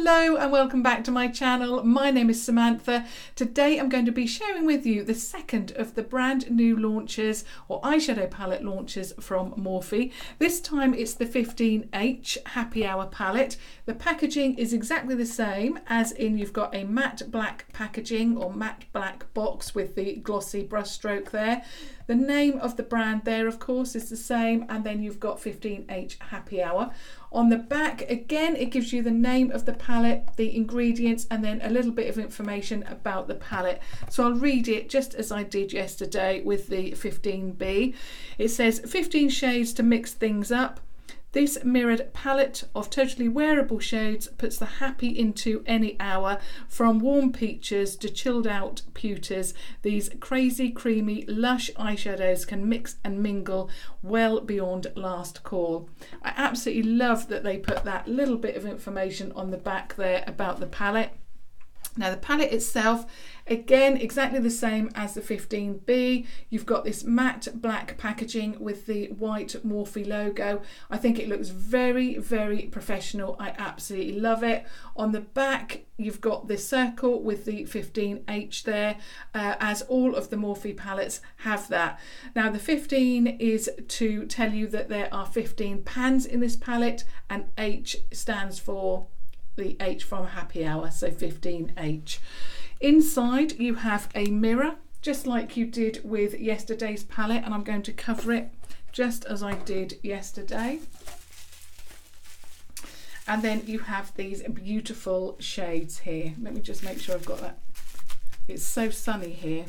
Hello and welcome back to my channel. My name is Samantha. Today I'm going to be sharing with you the second of the brand new launches or eyeshadow palette launches from Morphe. This time it's the 15H Happy Hour palette. The packaging is exactly the same, as in you've got a matte black packaging or matte black box with the glossy brush stroke there. The name of the brand there, of course, is the same, and then you've got 15H Happy Hour. On the back, again, it gives you the name of the palette, the ingredients, and then a little bit of information about the palette. So I'll read it just as I did yesterday with the 15B. It says, 15 shades to mix things up. This mirrored palette of totally wearable shades puts the happy into any hour. From warm peaches to chilled out pewters, these crazy, creamy, lush eyeshadows can mix and mingle well beyond last call. I absolutely love that they put that little bit of information on the back there about the palette. Now the palette itself, again, exactly the same as the 15B. You've got this matte black packaging with the white Morphe logo. I think it looks very, very professional. I absolutely love it. On the back, you've got this circle with the 15H there, as all of the Morphe palettes have that. Now the 15 is to tell you that there are 15 pans in this palette, and H stands for the H from Happy Hour, so 15H. Inside you have a mirror, just like you did with yesterday's palette, and I'm going to cover it just as I did yesterday. And then you have these beautiful shades here. Let me just make sure I've got that. It's so sunny here.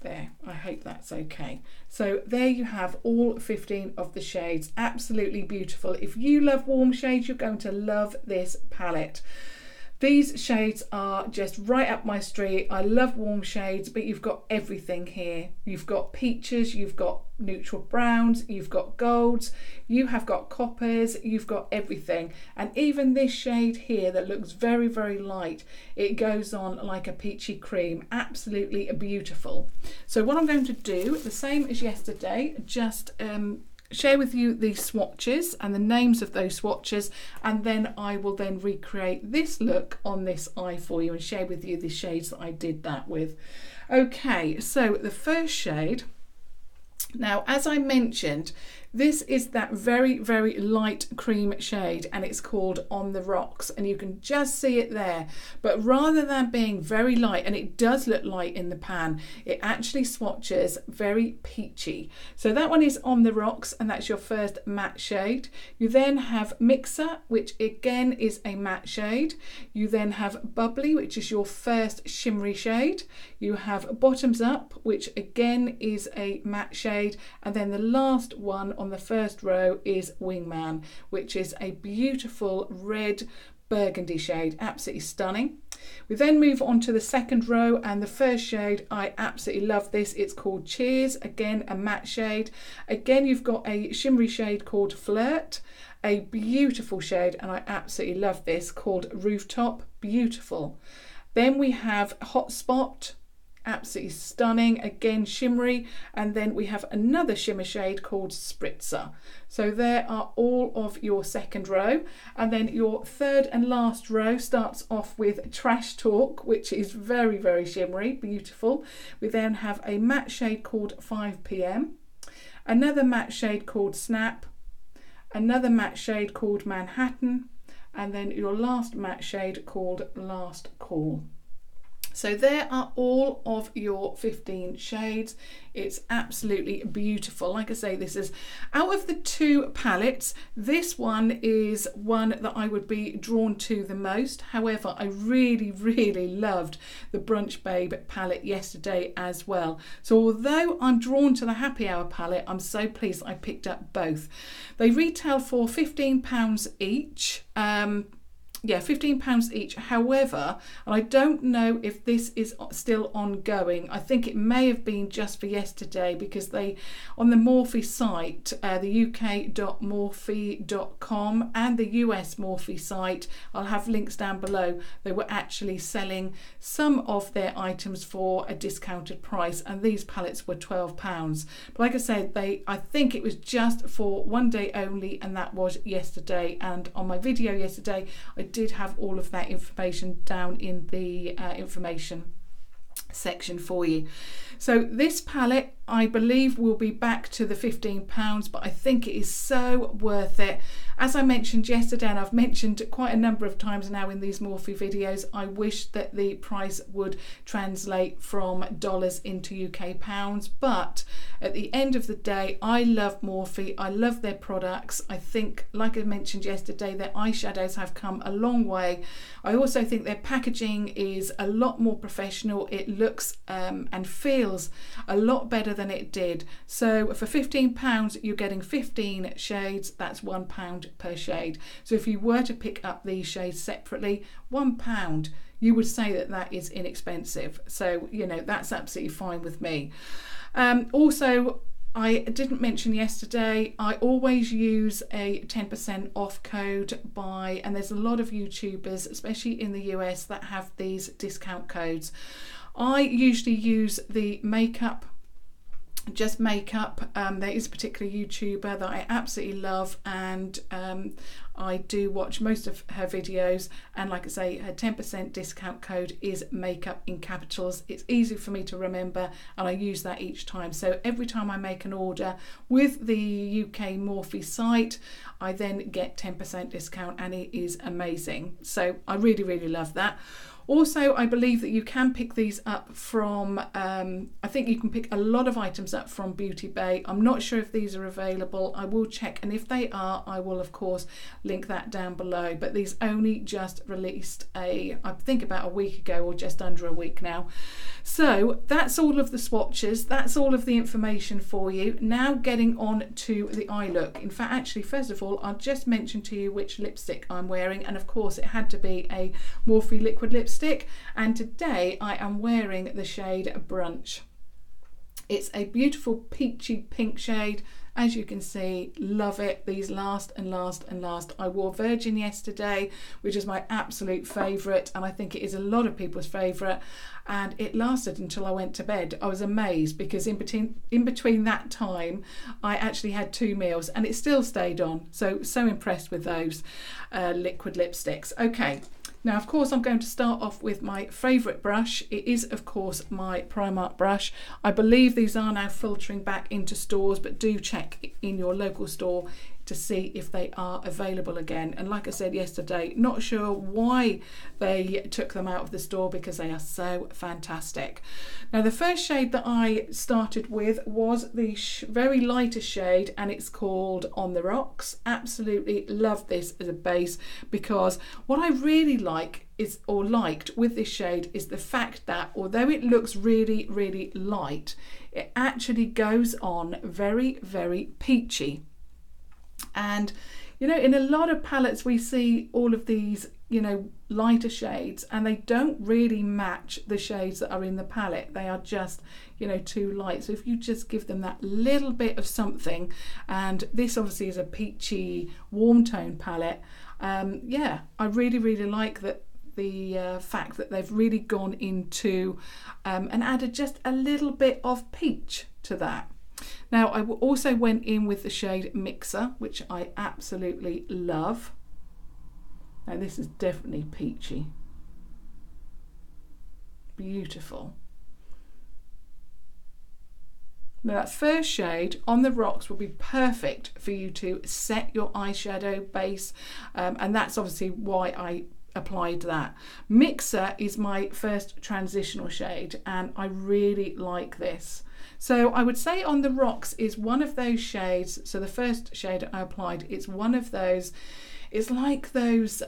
There, I hope that's okay. So there you have all 15 of the shades. Absolutely beautiful. If you love warm shades, you're going to love this palette. These shades are just right up my street. I love warm shades, but you've got everything here. You've got peaches, you've got neutral browns, you've got golds, you have got coppers, you've got everything. And even this shade here that looks very, very light, it goes on like a peachy cream. Absolutely beautiful. So what I'm going to do, the same as yesterday, just share with you the swatches and the names of those swatches, and then I will then recreate this look on this eye for you and share with you the shades that I did that with. Okay, so the first shade, now as I mentioned, this is that very, very light cream shade, and it's called On the Rocks, and you can just see it there. But rather than being very light, and it does look light in the pan, it actually swatches very peachy. So that one is On the Rocks, and that's your first matte shade. You then have Mixer, which again is a matte shade. You then have Bubbly, which is your first shimmery shade. You have Bottoms Up, which again is a matte shade. And then the last one on the first row is Wingman, which is a beautiful red burgundy shade, absolutely stunning. We then move on to the second row, and the first shade, I absolutely love this. It's called Cheers, again a matte shade. Again, you've got a shimmery shade called Flirt, a beautiful shade, and I absolutely love this, called Rooftop, beautiful. Then we have Hotspot, absolutely stunning, again shimmery, and then we have another shimmer shade called Spritzer. So there are all of your second row, and then your third and last row starts off with Trash Talk, which is very, very shimmery, beautiful. We then have a matte shade called 5 PM, another matte shade called Snap, another matte shade called Manhattan, and then your last matte shade called Last Call. So there are all of your 15 shades. It's absolutely beautiful. Like I say, this is out of the two palettes, this one is one that I would be drawn to the most. However, I really, really loved the Brunch Babe palette yesterday as well. So although I'm drawn to the Happy Hour palette, I'm so pleased I picked up both. They retail for £15 each. Yeah, £15 each. However, and I don't know if this is still ongoing. I think it may have been just for yesterday, because they, on the Morphe site, the uk.morphe.com and the US Morphe site, I'll have links down below, they were actually selling some of their items for a discounted price, and these palettes were £12. But like I said, I think it was just for one day only, and that was yesterday. And on my video yesterday, I did have all of that information down in the information section for you. So this palette, I believe, will be back to the £15, but I think it is so worth it. As I mentioned yesterday, and I've mentioned quite a number of times now in these Morphe videos, I wish that the price would translate from dollars into UK pounds, but at the end of the day, I love Morphe. I love their products. I think, like I mentioned yesterday, their eyeshadows have come a long way. I also think their packaging is a lot more professional. It looks and feels a lot better than it did. So for £15, you're getting 15 shades. That's £1 per shade. So if you were to pick up these shades separately, £1, you would say that that is inexpensive. So, you know, that's absolutely fine with me. Also, I didn't mention yesterday, I always use a 10% off code and there's a lot of YouTubers, especially in the US, that have these discount codes. I usually use the makeup, just makeup. There is a particular YouTuber that I absolutely love, and I do watch most of her videos, and like I say, her 10% discount code is makeup in capitals. It's easy for me to remember, and I use that each time. So every time I make an order with the UK Morphe site, I then get 10% discount, and it is amazing. So I really, really love that. Also, I believe that you can pick these up from, I think you can pick a lot of items up from Beauty Bay. I'm not sure if these are available. I will check, and if they are, I will of course link that down below. But these only just released I think about a week ago, or just under a week now. So that's all of the swatches. That's all of the information for you. Now getting on to the eye look. In fact, actually, first of all, I'll just mention to you which lipstick I'm wearing. And of course, it had to be a Morphe liquid lipstick. And today I am wearing the shade Brunch. It's a beautiful peachy pink shade. As you can see, love it. These last and last and last. I wore Virgin yesterday, which is my absolute favourite, and I think it is a lot of people's favourite, and it lasted until I went to bed. I was amazed because in between that time I actually had 2 meals and it still stayed on. So impressed with those liquid lipsticks. Okay. Now, of course, I'm going to start off with my favourite brush. It is, of course, my Primark brush. I believe these are now filtering back into stores, but do check in your local store to see if they are available again. And like I said yesterday, not sure why they took them out of the store because they are so fantastic. Now, the first shade that I started with was the very lighter shade, and it's called On the Rocks. Absolutely love this as a base, because what I really like is, or liked with this shade, is the fact that although it looks really, really light, it actually goes on very, very peachy. And you know, in a lot of palettes we see all of these, you know, lighter shades, and they don't really match the shades that are in the palette. They are just, you know, too light. So if you just give them that little bit of something, and this obviously is a peachy warm tone palette, yeah, I really, really like that. The fact that they've really gone into and added just a little bit of peach to that. Now, I also went in with the shade Mixer, which I absolutely love. Now, this is definitely peachy. Beautiful. Now, that first shade, On the Rocks, will be perfect for you to set your eyeshadow base, and that's obviously why I applied that. Mixer is my first transitional shade, and I really like this. So I would say On the Rocks is one of those shades. So the first shade I applied, it's one of those, it's like those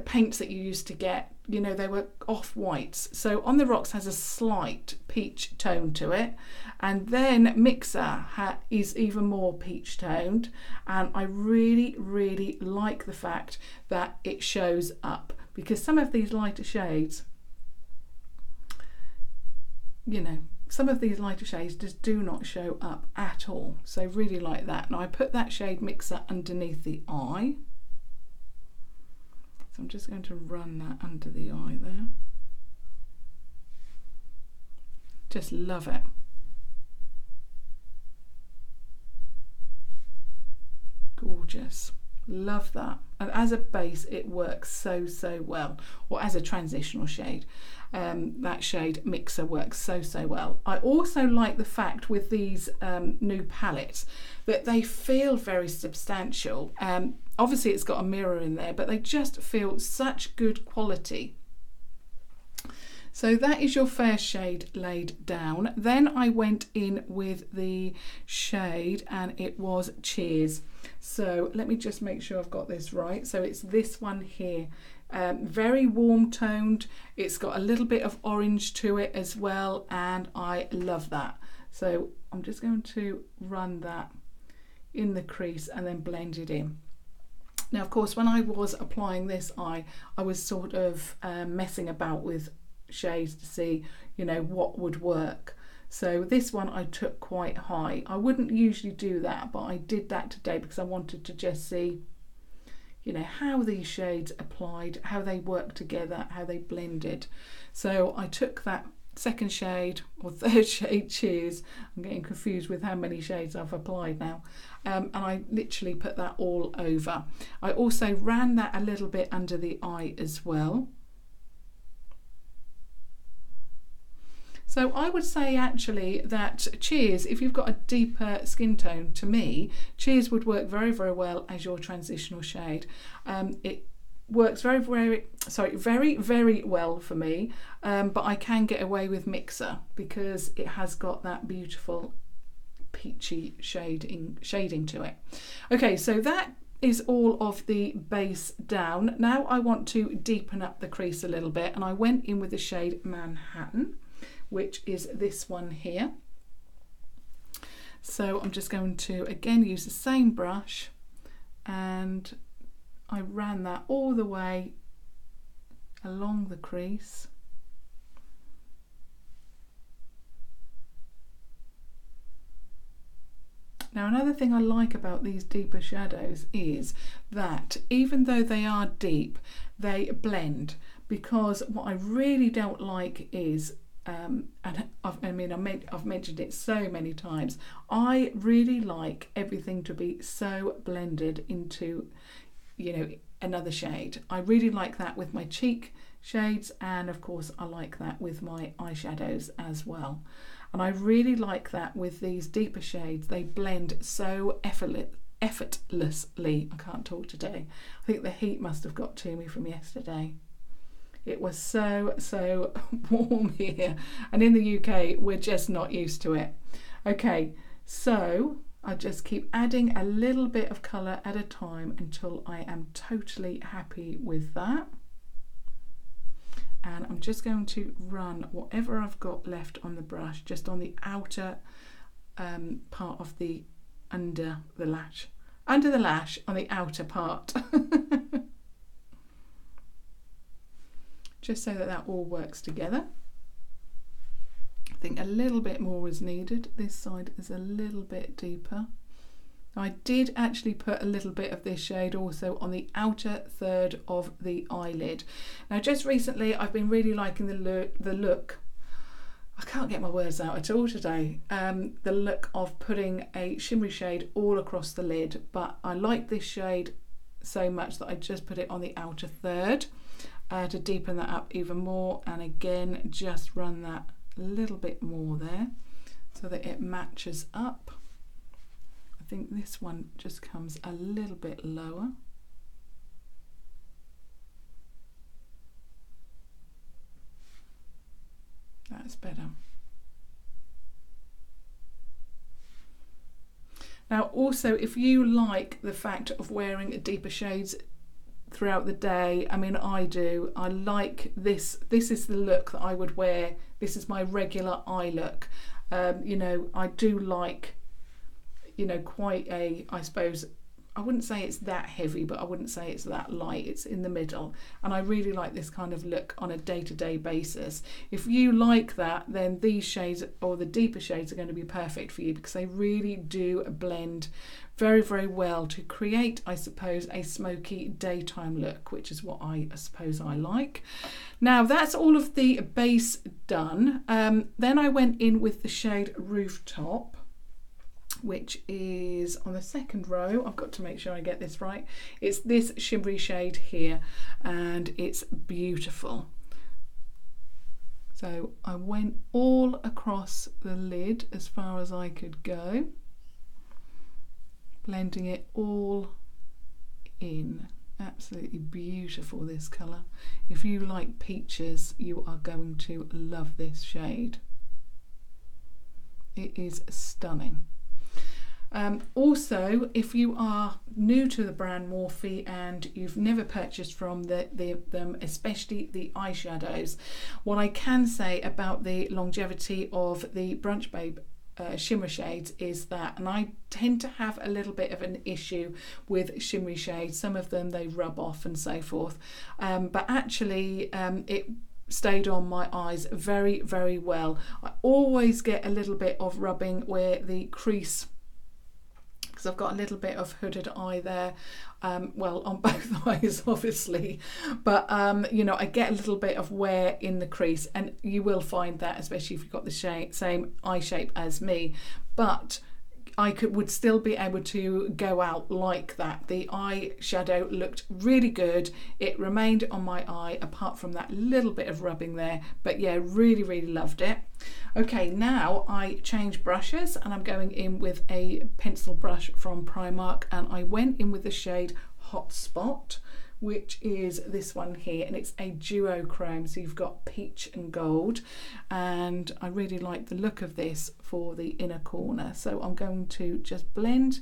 paints that you used to get, you know, they were off whites. So On the Rocks has a slight peach tone to it, and then Mixer is even more peach toned, and I really, really like the fact that it shows up, because some of these lighter shades, you know, some of these lighter shades just do not show up at all. So really like that. Now I put that shade Mixer underneath the eye. So I'm just going to run that under the eye there. Just love it. Gorgeous. Love that. And as a base, it works so well. Or as a transitional shade, that shade Mixer works so well. I also like the fact with these new palettes that they feel very substantial. Obviously it's got a mirror in there, but they just feel such good quality. So that is your fair shade laid down. Then I went in with the shade, and it was Cheers. So let me just make sure I've got this right. So it's this one here. Very warm toned. It's got a little bit of orange to it as well, and I love that. So I'm just going to run that in the crease and then blend it in. Now, of course, when I was applying this eye, I was sort of messing about with shades to see, you know, what would work. So this one I took quite high. I wouldn't usually do that, but I did that today because I wanted to just see, you know, how these shades applied, how they work together, how they blended. So I took that second shade or third shade, Cheers, I'm getting confused with how many shades I've applied now, and I literally put that all over. I also ran that a little bit under the eye as well. So I would say actually that Cheers, if you've got a deeper skin tone, to me, Cheers would work very well as your transitional shade. It works very well for me, but I can get away with Mixer because it has got that beautiful peachy shading to it. Okay, so that is all of the base down. Now I want to deepen up the crease a little bit, and I went in with the shade Manhattan, which is this one here. So I'm just going to again use the same brush, and I ran that all the way along the crease. Now, another thing I like about these deeper shadows is that even though they are deep, they blend, because what I really don't like is and I've mentioned it so many times, I really like everything to be so blended into, you know, another shade. I really like that with my cheek shades, and of course I like that with my eyeshadows as well. And I really like that with these deeper shades. They blend so effortlessly. I can't talk today. I think the heat must have got to me from yesterday. It was so warm here, and in the UK we're just not used to it. Okay, so I just keep adding a little bit of colour at a time until I am totally happy with that. And I'm just going to run whatever I've got left on the brush just on the outer part of the under the lash on the outer part. Just so that that all works together. I think a little bit more is needed. This side is a little bit deeper. I did actually put a little bit of this shade also on the outer third of the eyelid. Now, just recently I've been really liking the look. I can't get my words out at all today. The look of putting a shimmery shade all across the lid, but I like this shade so much that I just put it on the outer third. To deepen that up even more, and again just run that a little bit more there so that it matches up. I think this one just comes a little bit lower. That's better. Now also, if you like the fact of wearing deeper shades throughout the day, I mean I do, I like this. This is the look that I would wear. This is my regular eye look. You know, I do like, you know, quite a, I suppose, I wouldn't say it's that heavy, but I wouldn't say it's that light. It's in the middle, and I really like this kind of look on a day-to-day basis. If you like that, then these shades or the deeper shades are going to be perfect for you, because they really do blend very well to create, I suppose, a smoky daytime look, which is what I suppose I like. Now that's all of the base done. Then I went in with the shade Rooftop, which is on the second row. I've got to make sure I get this right. It's this shimmery shade here, and it's beautiful. So I went all across the lid as far as I could go, blending it all in. Absolutely beautiful, this colour. If you like peaches, you are going to love this shade. It is stunning. Also, if you are new to the brand Morphe and you've never purchased from them, especially the eyeshadows, what I can say about the longevity of the Brunch Babe shimmer shades is that, and I tend to have a little bit of an issue with shimmery shades, some of them they rub off and so forth, but actually it stayed on my eyes very, very well. I always get a little bit of rubbing where the crease, because I've got a little bit of hooded eye there, well, on both eyes obviously, but you know, I get a little bit of wear in the crease, and you will find that, especially if you've got the same eye shape as me, but I would still be able to go out like that. The eyeshadow looked really good. It remained on my eye apart from that little bit of rubbing there, but yeah, really, really loved it. Okay, now I change brushes and I'm going in with a pencil brush from Primark, and I went in with the shade Hot Spot, which is this one here, and it's a duochrome, so you've got peach and gold, and I really like the look of this for the inner corner. So I'm going to just blend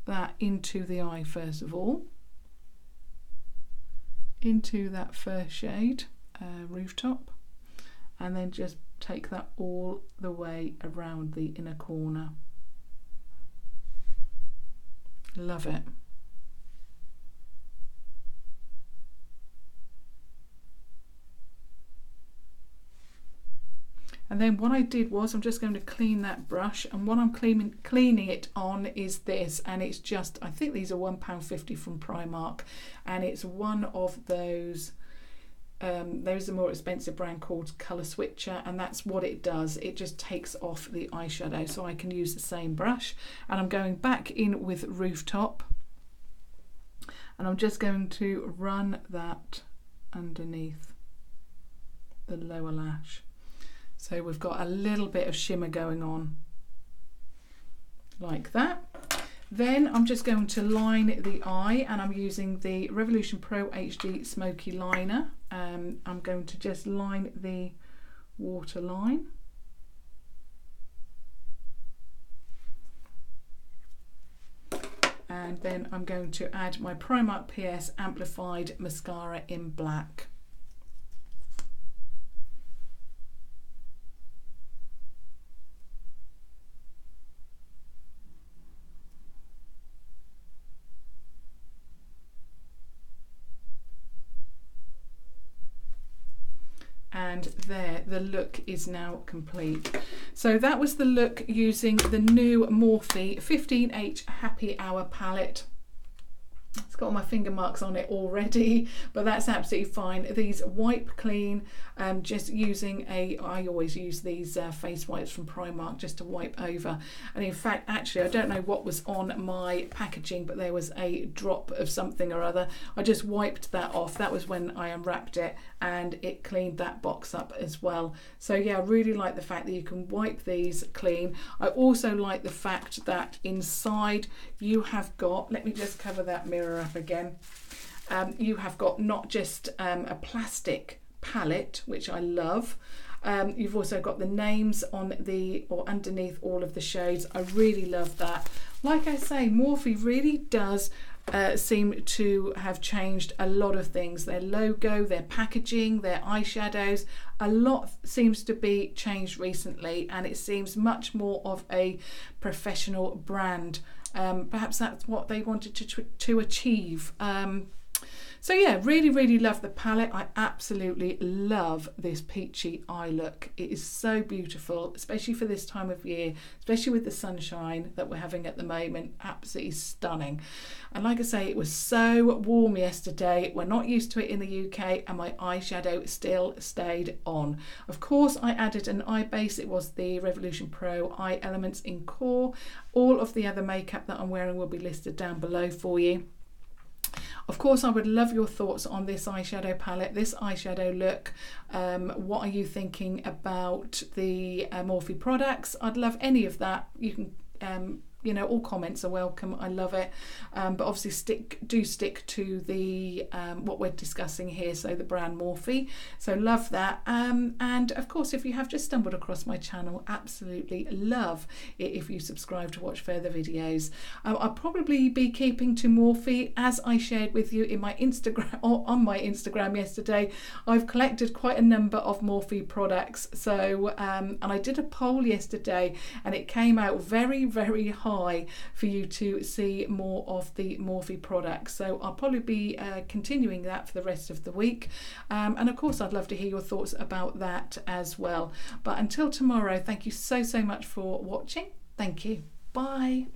that into the eye first of all, into that first shade, Rooftop, and then just take that all the way around the inner corner. Love it. And then what I did was, I'm just going to clean that brush, and what I'm cleaning it on is this, and it's just, I think these are £1.50 from Primark, and it's one of those, there's a more expensive brand called Colour Switcher, and that's what it does. It just takes off the eyeshadow, so I can use the same brush. And I'm going back in with Rooftop, and I'm just going to run that underneath the lower lash. So we've got a little bit of shimmer going on like that. Then I'm just going to line the eye, and I'm using the Revolution Pro HD Smoky liner. I'm going to just line the waterline. And then I'm going to add my Primark PS Amplif-eyed mascara in black. And there, the look is now complete. So that was the look using the new Morphe 15H Happy Hour palette. It's got all my finger marks on it already, but that's absolutely fine. These wipe clean, just using I always use these face wipes from Primark just to wipe over. And in fact, actually, I don't know what was on my packaging, but there was a drop of something or other. I just wiped that off. That was when I unwrapped it, and it cleaned that box up as well. So yeah, I really like the fact that you can wipe these clean. I also like the fact that inside you have got, let me just cover that mirror up again, you have got not just a plastic palette, which I love, you've also got the names on the, or underneath all of the shades. I really love that. Like I say, Morphe really does seem to have changed a lot of things. Their logo, their packaging, their eyeshadows, a lot seems to be changed recently, and it seems much more of a professional brand. Perhaps that's what they wanted to achieve. So yeah, really love the palette. I absolutely love this peachy eye look. It is so beautiful, especially for this time of year, especially with the sunshine that we're having at the moment. Absolutely stunning. And like I say, it was so warm yesterday. We're not used to it in the UK, and my eyeshadow still stayed on. Of course, I added an eye base. It was the Revolution Pro Eye Elements in Core. All of the other makeup that I'm wearing will be listed down below for you. Of course, I would love your thoughts on this eyeshadow palette, this eyeshadow look. What are you thinking about the Morphe products? I'd love any of that. You can, you know, all comments are welcome. I love it. But obviously do stick to the what we're discussing here, so the brand Morphe. So love that. And of course, if you have just stumbled across my channel, absolutely love it if you subscribe to watch further videos. I'll probably be keeping to Morphe, as I shared with you in my Instagram or on my Instagram yesterday. I've collected quite a number of Morphe products. So and I did a poll yesterday, and it came out very high for you to see more of the Morphe products. So I'll probably be continuing that for the rest of the week. And of course, I'd love to hear your thoughts about that as well. But until tomorrow, thank you so much for watching. Thank you. Bye.